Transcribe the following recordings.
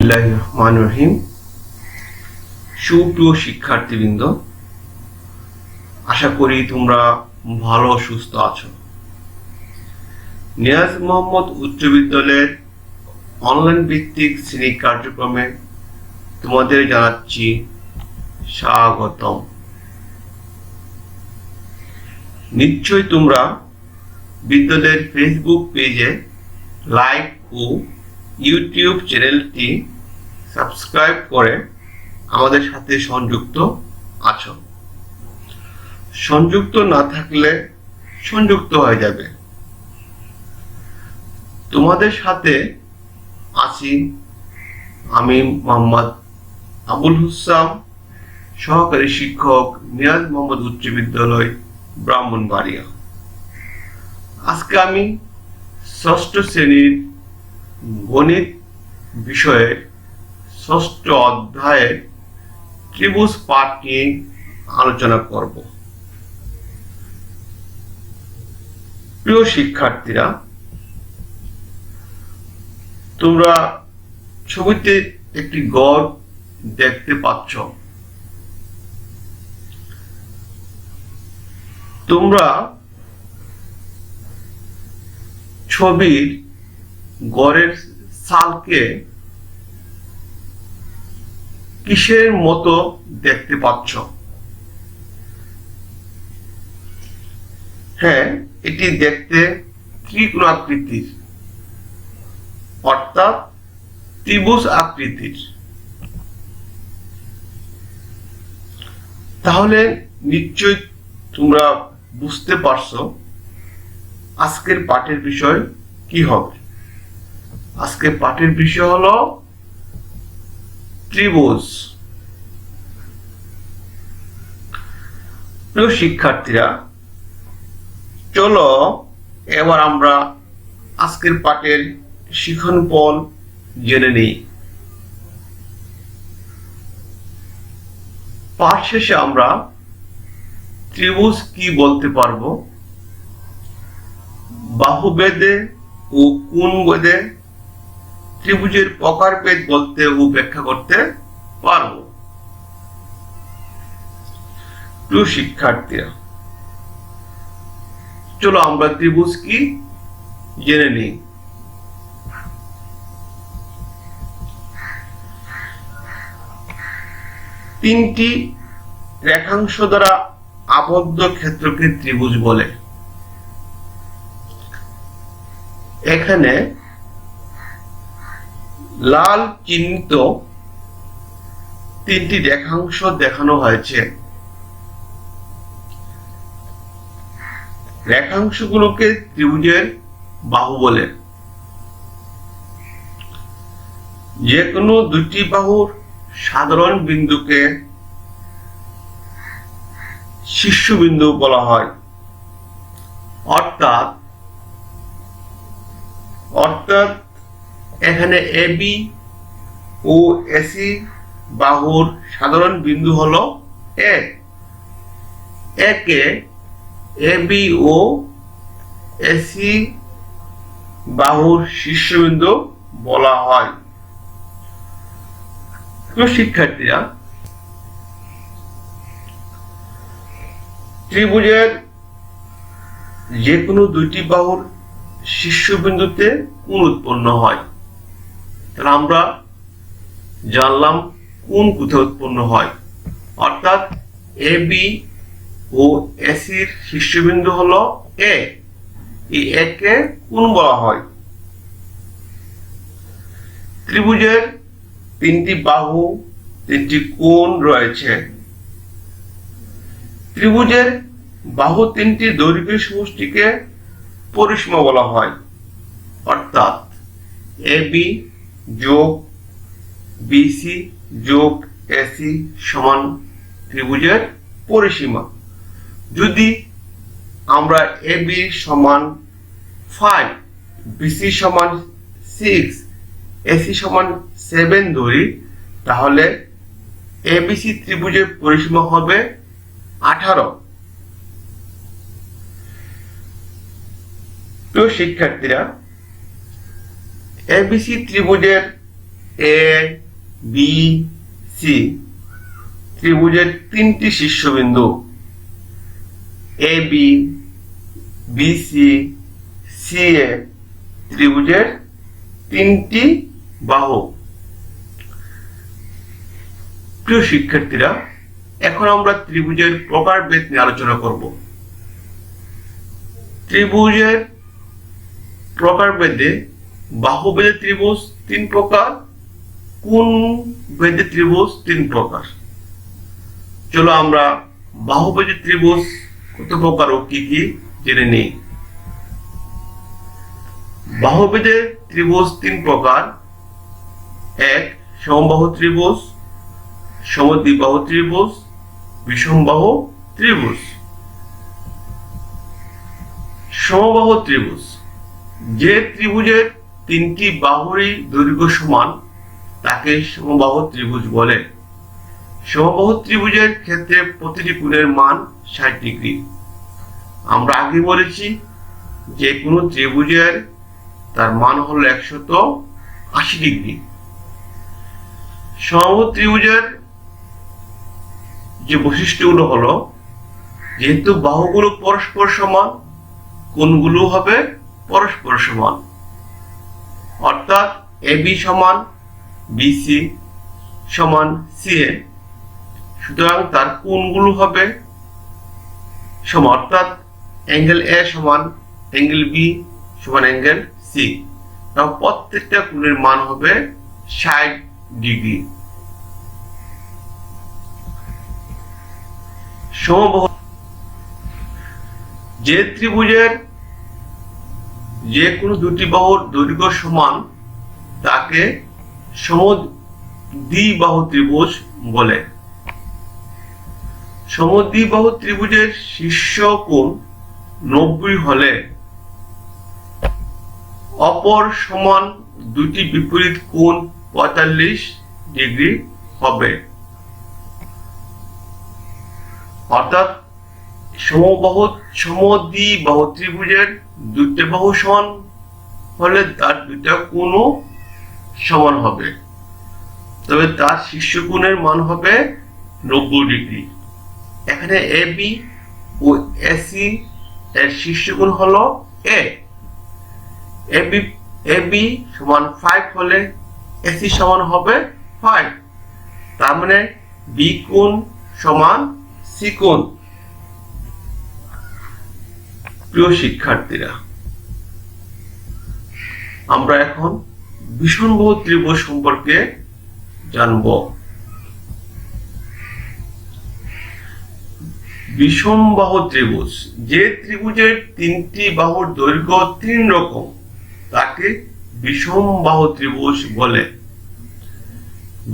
বিসমিল্লাহির রহমানির রহিম। সুপ্রিয় শিক্ষার্থীবৃন্দ, আশা করি তোমরা ভালো ও সুস্থ আছো। নিয়াজ মোহাম্মদ উচ্চ বিদ্যালয়ের অনলাইন ভিত্তিক শ্রেণী কার্যক্রমে তোমাদের জানাচ্ছি স্বাগতম। নিশ্চয়ই তোমরা বিদ্যালয়ের ফেসবুক পেজে লাইক ও ইউটিউব চ্যানেলটি সাবস্ক্রাইব করে আমাদের সাথে সংযুক্ত আছো। সংযুক্ত না থাকলে সংযুক্ত হয়ে যাবে। তোমাদের সাথে আছি আমি মোহাম্মদ আবুল হুসাম, সহকারী শিক্ষক, নিয়াজ মোহাম্মদ উচ্চ বিদ্যালয়, ব্রাহ্মণবাড়িয়া। আজকে আমি ষষ্ঠ শ্রেণীর গণিত বিষয়ে ষষ্ঠ অধ্যায়ের ত্রিভুজ পাঠ নিয়ে আলোচনা করব। প্রিয় শিক্ষার্থীরা, তোমরা ছবিতে একটি গড় দেখতে পাচ্ছ। তোমরা ছবির গড়ের সালকে কিসের মতো দেখতে পাচ্ছ? হ্যাঁ, এটি দেখতে ত্রিকোণ আকৃতির, অর্থাৎ ত্রিভুজ আকৃতির। তাহলে নিশ্চয় তোমরা বুঝতে পারছো আজকের পাঠের বিষয় কি হবে। আজকের পাঠের বিষয় হলো ত্রিভুজ। প্রিয় শিক্ষার্থীরা, চলো এবার আমরা আজকের পাঠের শিখন ফল জেনে নিই। পাঠ শেষে আমরা ত্রিভুজ কি বলতে পারবো, বাহুভেদে ও কোণ ভেদে ত্রিভুজের প্রকারভেদ বলতে ও ব্যাখ্যা করতে পারবো। প্রিয় শিক্ষার্থীরা, চলো আমরা ত্রিভুজ কি জেনে নিই। তিনটি রেখাংশ দ্বারা আবদ্ধ ক্ষেত্রকে ত্রিভুজ বলে। এখানে লাল চিহ্নিত তিনটি রেখাংশ দেখানো হয়েছে। রেখাংশগুলোকে ত্রিভুজের বাহু বলে। যে কোনো দুটি বাহুর সাধারণ বিন্দুকে শীর্ষবিন্দু বলা হয়। অর্থাৎ এখানে এবি ও এসি বাহুর সাধারণ বিন্দু হলো একে এবি ও এসি বাহুর শীর্ষবিন্দু বলা হয়। শিক্ষার্থীরা, ত্রিভুজের যে কোনো দুইটি বাহুর শীর্ষবিন্দুতে কোণ উৎপন্ন হয়। তাহলে আমরা জানলাম কোণ কোথায় উৎপন্ন হয়। অর্থাৎ এবি ও এসির শীর্ষবিন্দু হলো এই একে কোণ বলা হয়। ত্রিভুজের তিনটি বাহু, তিনটি কোণ রয়েছে। ত্রিভুজের বাহু তিনটি দৈর্ঘ্যের সমষ্টিকে পরিসীমা বলা হয়। অর্থাৎ এবি যোগ বিসি যোগ এসি সমান ত্রিভুজের পরিসীমা। যদি আমরা এবি সমান 5, বিসি সমান 6, এসি সমান 7 ধরি, তাহলে এবিসি ত্রিভুজের পরিসীমা হবে 18। প্রিয় শিক্ষার্থীরা, এবিসি ত্রিভুজের এ বি সি ত্রিভুজের তিনটি শীর্ষবিন্দু A B B C C এ ত্রিভুজের তিনটি বাহু। প্রিয় শিক্ষার্থীরা, এখন আমরা ত্রিভুজের প্রকারভেদ নিয়ে আলোচনা করব। ত্রিভুজের প্রকারভেদে বাহুভেদে ত্রিভুজ তিন প্রকার, কোণ ভেদে ত্রিভুজ তিন প্রকার। চলো আমরা বাহুভেদে ত্রিভুজ কত প্রকার ও কি কি জেনে নেই। বাহুভেদে ত্রিভুজ তিন প্রকার। এক, সমবাহু ত্রিভুজ, সমদ্বিবাহু ত্রিভুজ, বিষমবাহু ত্রিভুজ। সমবাহু ত্রিভুজ, যে ত্রিভুজের তিনটি বাহুরই দৈর্ঘ্য সমান তাকে সমবাহু ত্রিভুজ বলে। সমবাহু ত্রিভুজের ক্ষেত্রে প্রতিটি কোণের মান 60 ডিগ্রি। আমরা আগে বলেছি যে কোনো ত্রিভুজের তার মান হলো 180 ডিগ্রি। সমবাহু ত্রিভুজের যে বৈশিষ্ট্যগুলো হলো, যেহেতু বাহুগুলো পরস্পর সমান, কোণগুলো হবে পরস্পর সমান। অর্থাৎ এবি সমান বিসি সমান সিএ, সুতরাং তার কোণগুলো হবে সমান। অর্থাৎ অ্যাঙ্গেল এ সমান অ্যাঙ্গেল বি সমান অ্যাঙ্গেল সি, এবং প্রত্যেকটা কোণের মান হবে 60 ডিগ্রি। সমবাহু, যে ত্রিভুজের যে কোনো দুটি বাহুর দৈর্ঘ্য সমান তাকে সমদ্বিবাহু ত্রিভুজ বলে। সমদ্বিবাহু ত্রিভুজের শীর্ষ কোণ 90 হলে অপর সমান দুটি বিপরীত কোণ 45 ডিগ্রি হবে। অর্থাৎ সমদ্বিবাহু ত্রিভুজের দুইটা বাহু সমান হলে তার দুইটা কোণও সমান হবে, তবে তার শীর্ষ কোণের মান হবে 90 ডিগ্রি। এখানে এ বি ও এসি এর শীর্ষ কোণ হলো এ। এ বি সমান 5 হলে এসি সমান হবে 5, তার মানে বি কোণ সমান সি কোণ। প্রিয় শিক্ষার্থীরা, আমরা এখন বিষমবাহু ত্রিভুজ সম্পর্কে জানব। বিষমবাহু ত্রিভুজ, যে ত্রিভুজের তিনটি বাহুর দৈর্ঘ্য 3 রকম তাকে বিষমবাহু ত্রিভুজ বলে।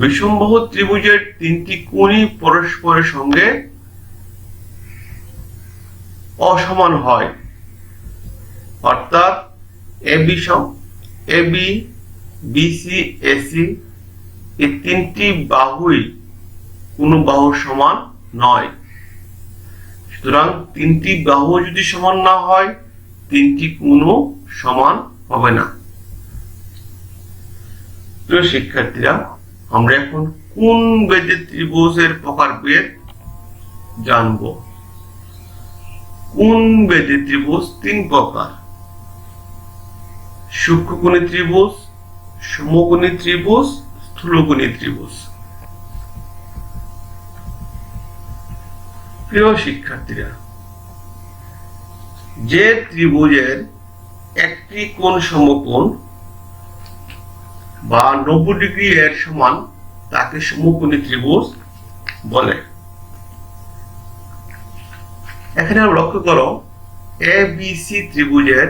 বিষমবাহু ত্রিভুজের তিনটি কোণই পরস্পরের সঙ্গে অসমান হয়। অর্থাৎ এবি বিসি এসি এই তিনটি বাহুই কোনো বাহুর সমান নয়। সুতরাং তিনটি বাহু যদি সমান না হয়, তিনটি কোণও সমান হবে না। তো শিক্ষার্থীরা, আমরা এখন কোণ ভেদে ত্রিভুজের প্রকারভেদ জানব। কোণ ভেদে ত্রিভুজ 3 প্রকার: সূক্ষ্মকোণী ত্রিভুজ, সমকোণী ত্রিভুজ, স্থূলকোণী ত্রিভুজ। প্রিয় শিক্ষার্থীরা, যে ত্রিভুজের একটি কোণ সমকোণ বা 90 ডিগ্রি এর সমান তাকে সমকোণী ত্রিভুজ বলে। এখানে আমরা লক্ষ্য করো, এ বি সি ত্রিভুজের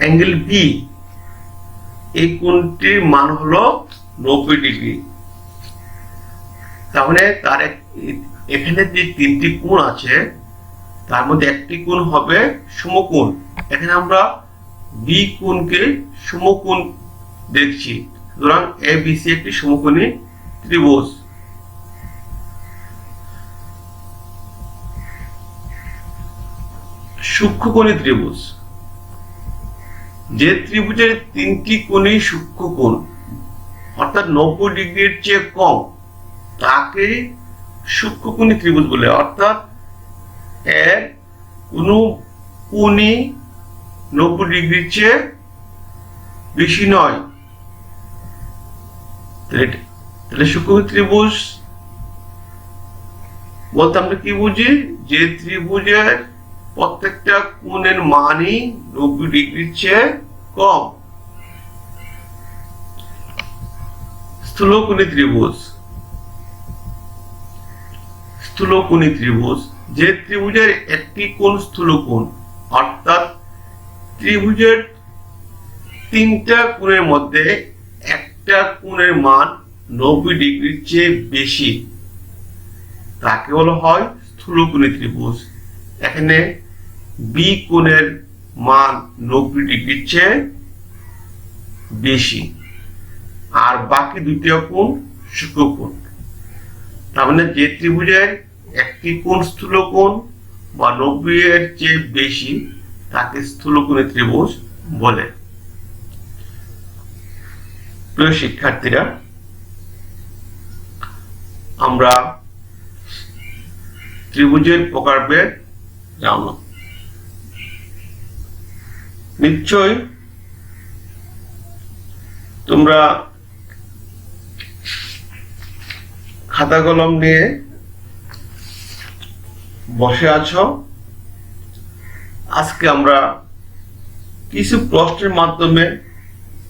অ্যাঙ্গেল বি, এই কোণটির মান হলো 90 ডিগ্রি। তাহলে তার এখানে যে তিনটি কোণ আছে তার মধ্যে একটি কোণ হবে সমকোণ। এখানে আমরা বি কোণকে সমকোণ দেখছি, সুতরাং এ বি সি একটি সমকোণী ত্রিভুজ। সূক্ষ্মকোণী ত্রিভুজ, যে ত্রিভুজের 3টি কোণই সূক্ষ্ম কোণ অর্থাৎ 90 ডিগ্রির চেয়ে কম তাকে সূক্ষ্মকোণী ত্রিভুজ বলে। অর্থাৎ এর কোনো কোণই 90 ডিগ্রির চেয়ে বেশি নয়। তাহলে সূক্ষ্মকোণী ত্রিভুজ বলতে আমরা কি বুঝি? যে ত্রিভুজের প্রত্যেকটা কোণের মানই 90 ডিগ্রির চেয়ে কম। স্থূলকোণী ত্রিভুজ। স্থূলকোণী ত্রিভুজ যে ত্রিভুজের একটি কোণ স্থূলকোণ অর্থাৎ ত্রিভুজের 3টা কোণের মধ্যে একটা কোণের মান 90 ডিগ্রির চেয়ে বেশি তাকে বলা হয় স্থূলকোণী ত্রিভুজ। এখানে বি কোণের মান 90 ডিগ্রির চেয়ে বেশি আর বাকি দুইটা কোণ সূক্ষ্মকোণ। তার মানে যে ত্রিভুজের একটি কোণ স্থূলকোণ বা 90 এর চেয়ে বেশি তাকে স্থূলকোণী ত্রিভুজ বলে। প্রিয় শিক্ষার্থীরা, আমরা ত্রিভুজের প্রকারভেদ জানলাম। নিশ্চয় তোমরা খাতা কলম নিয়ে বসে আছো। আজকে আমরা কিছু প্রশ্নের মাধ্যমে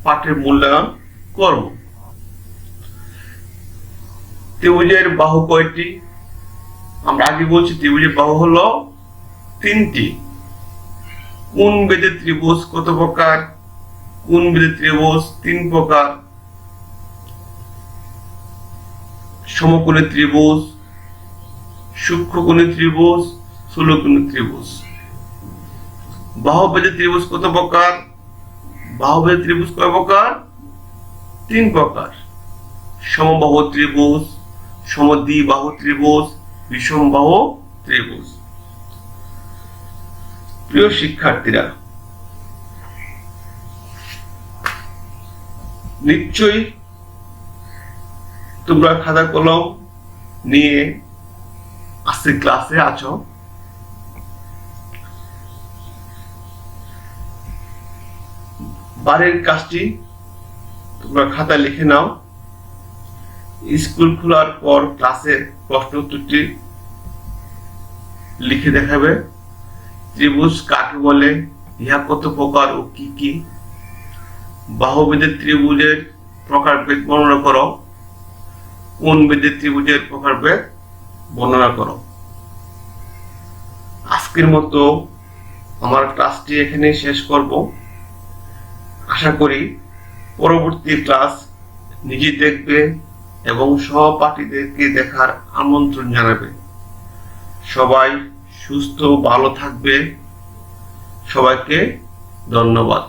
পাঠের মূল্যায়ন করব। ত্রিভুজের বাহু কয়টি? আমরা আগে বলছি ত্রিভুজের বাহু হলো 3টি। কোণ বেধে ত্রিভুজ কত প্রকার? কোণ বেধে ত্রিভুজ 3 প্রকার। সমকোণী ত্রিভুজ, সূক্ষ্মকোণী ত্রিভুজ, স্থূলকোণী ত্রিভুজ। বাহু বেধে ত্রিভুজ কত প্রকার? বাহু বেধে ত্রিভুজ কয় প্রকার? 3 প্রকার। সমবাহু ত্রিভুজ, সমদ্বিবাহু ত্রিভুজ, বিষমবাহু ত্রিভুজ। প্রিয় শিক্ষার্থীরা, নিশ্চয়ই তোমরা খাতা কলম নিয়ে আজকে ক্লাসে আছো। বাড়ির কাজটি তোমরা খাতায় লিখে নাও। স্কুল খোলার পর ক্লাসের প্রশ্ন উত্তরটি লিখে দেখাবে। ত্রিভুজ কাকে বলে, ইহা কত প্রকার ও কি কি? বাহুবেধে ত্রিভুজের প্রকারভেদ বর্ণনা করো। কোণ বেধে ত্রিভুজের প্রকারভেদ বর্ণনা করো। আজকের মতো আমার ক্লাসটি এখানে শেষ করব। আশা করি পরবর্তী ক্লাস নিজে দেখবে এবং সহপাঠীদেরকে দেখার আমন্ত্রণ জানাবে। সবাই সুস্থ ভালো থাকবে। সবাইকে ধন্যবাদ।